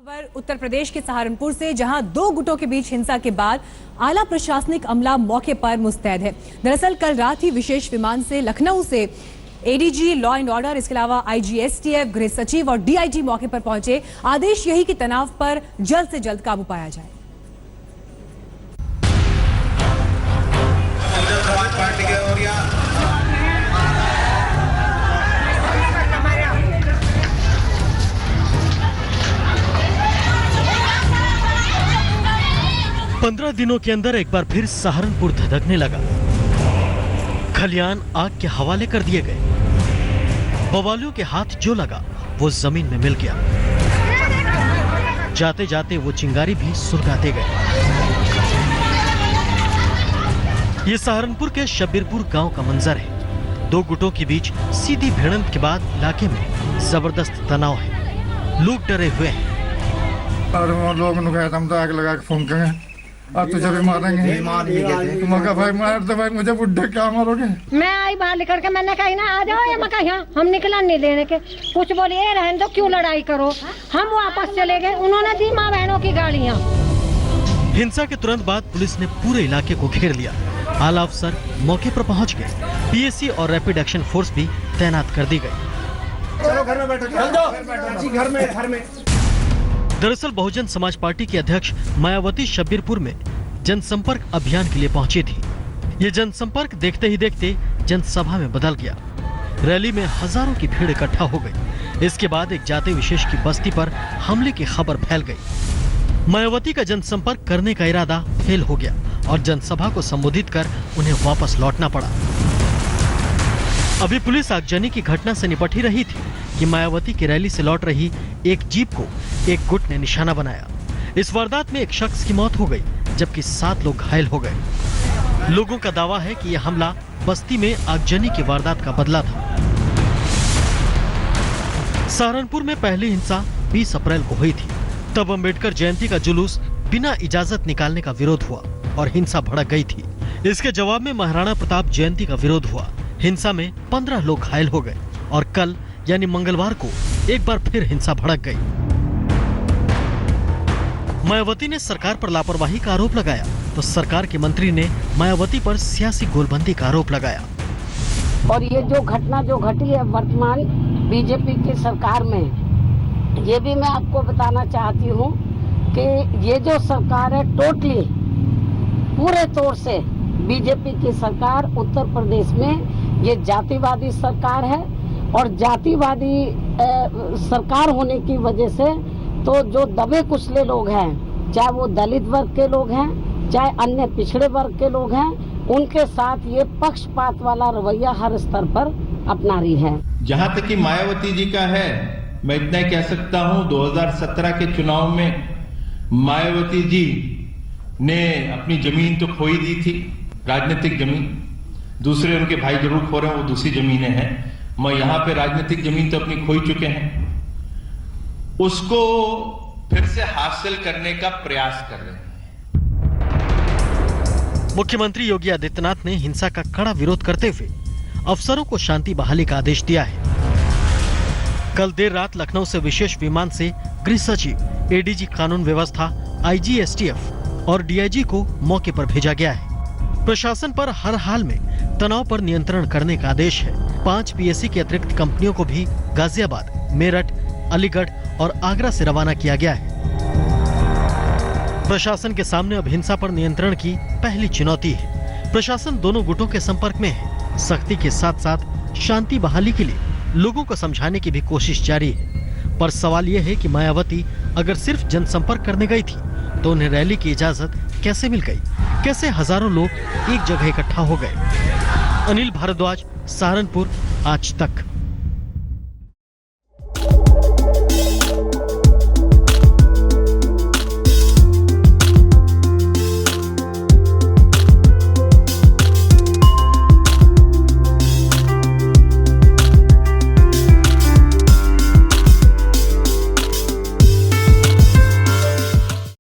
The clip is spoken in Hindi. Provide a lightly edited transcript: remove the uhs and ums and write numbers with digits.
खबर उत्तर प्रदेश के सहारनपुर से, जहां दो गुटों के बीच हिंसा के बाद आला प्रशासनिक अमला मौके पर मुस्तैद है। दरअसल कल रात ही विशेष विमान से लखनऊ से एडीजी लॉ एंड ऑर्डर, इसके अलावा आईजी एसटीएफ, गृह सचिव और डीआईजी मौके पर पहुंचे। आदेश यही कि तनाव पर जल्द से जल्द काबू पाया जाए। पंद्रह दिनों के अंदर एक बार फिर सहारनपुर धधकने लगा। खलियान आग के हवाले कर दिए गए। बवालियों के हाथ जो लगा वो जमीन में मिल गया। जाते जाते वो चिंगारी भी सुलगाते गए। ये सहारनपुर के शब्बीरपुर गांव का मंजर है। दो गुटों के बीच सीधी भिड़ंत के बाद इलाके में जबरदस्त तनाव है। लोग डरे हुए हैं। और वो लोग हम तो आग लगा के फोन करेंगे, अब तुझे भी मारेंगे। तुम कहा भाई मार दो भाई, मुझे बुढ़े क्या मारोगे। मैं आई बाहर निकल के, मैंने कही ना आ जाओ, मैं कहा हम निकला नहीं लेने के। कुछ बोली ये रहने दो, क्यों लड़ाई करो। हम वापस चले गए, उन्होंने दी माँ बहनों की गाड़ियाँ। हिंसा के तुरंत बाद पुलिस ने पूरे इलाके को घेर लिया। आला अफसर मौके पर पहुंच गए। पीएसी और रैपिड एक्शन फोर्स भी तैनात कर दी गई। चलो घर में बैठो, घर में। दरअसल बहुजन समाज पार्टी की अध्यक्ष मायावती शब्बीरपुर में जनसंपर्क अभियान के लिए पहुंची थी। ये जनसंपर्क देखते ही देखते जनसभा में बदल गया। रैली में हजारों की भीड़ इकट्ठा हो गई। इसके बाद एक जाति विशेष की बस्ती पर हमले की खबर फैल गई। मायावती का जनसंपर्क करने का इरादा फेल हो गया और जनसभा को संबोधित कर उन्हें वापस लौटना पड़ा। अभी पुलिस आगजनी की घटना से निपट ही रही थी कि मायावती की रैली से लौट रही एक जीप को एक गुट ने निशाना बनाया। इस वारदात में एक शख्स की मौत हो गई, जबकि 7 लोग घायल हो गए। लोगों का दावा है कि यह हमला बस्ती में आगजनी की वारदात का बदला था। सहारनपुर में पहली हिंसा 20 अप्रैल को हुई थी। तब अम्बेडकर जयंती का जुलूस बिना इजाजत निकालने का विरोध हुआ और हिंसा भड़क गई थी। इसके जवाब में महाराणा प्रताप जयंती का विरोध हुआ। हिंसा में 15 लोग घायल हो गए और कल यानी मंगलवार को एक बार फिर हिंसा भड़क गई। मायावती ने सरकार पर लापरवाही का आरोप लगाया तो सरकार के मंत्री ने मायावती पर सियासी गोलबंदी का आरोप लगाया। और ये जो घटना जो घटी है वर्तमान बीजेपी की सरकार में, ये भी मैं आपको बताना चाहती हूँ कि ये जो सरकार है टोटली पूरे तौर से बीजेपी की सरकार उत्तर प्रदेश में ये जातिवादी सरकार है। और जातिवादी सरकार होने की वजह से तो जो दबे कुचले लोग हैं, चाहे वो दलित वर्ग के लोग हैं, चाहे अन्य पिछड़े वर्ग के लोग हैं, उनके साथ ये पक्षपात वाला रवैया हर स्तर पर अपना रही है। जहां तक कि मायावती जी का है, मैं इतना ही कह सकता हूं, 2017 के चुनाव में मायावती जी ने अपनी जमीन तो खो ही दी थी, राजनीतिक जमीन। दूसरे उनके भाई जरूर खो रहे हैं, वो दूसरी जमीनें हैं। मैं यहाँ पे राजनीतिक जमीन तो अपनी खो ही चुके हैं, उसको फिर से हासिल करने का प्रयास कर रहे हैं। मुख्यमंत्री योगी आदित्यनाथ ने हिंसा का कड़ा विरोध करते हुए अफसरों को शांति बहाली का आदेश दिया है। कल देर रात लखनऊ से विशेष विमान से गृह सचिव, एडीजी कानून व्यवस्था, आईजी एसटीएफ और डीआईजी को मौके पर भेजा गया है। प्रशासन पर हर हाल में तनाव पर नियंत्रण करने का आदेश है। 5 पीएसी की अतिरिक्त कंपनियों को भी गाजियाबाद, मेरठ, अलीगढ़ और आगरा से रवाना किया गया है। प्रशासन के सामने अब हिंसा पर नियंत्रण की पहली चुनौती है। प्रशासन दोनों गुटों के संपर्क में है। सख्ती के साथ साथ शांति बहाली के लिए लोगों को समझाने की भी कोशिश जारी है। पर सवाल यह है कि मायावती अगर सिर्फ जनसंपर्क करने गई थी तो उन्हें रैली की इजाजत कैसे मिल गई? कैसे हजारों लोग एक जगह इकट्ठा हो गए? अनिल भारद्वाज, सहारनपुर, आज तक।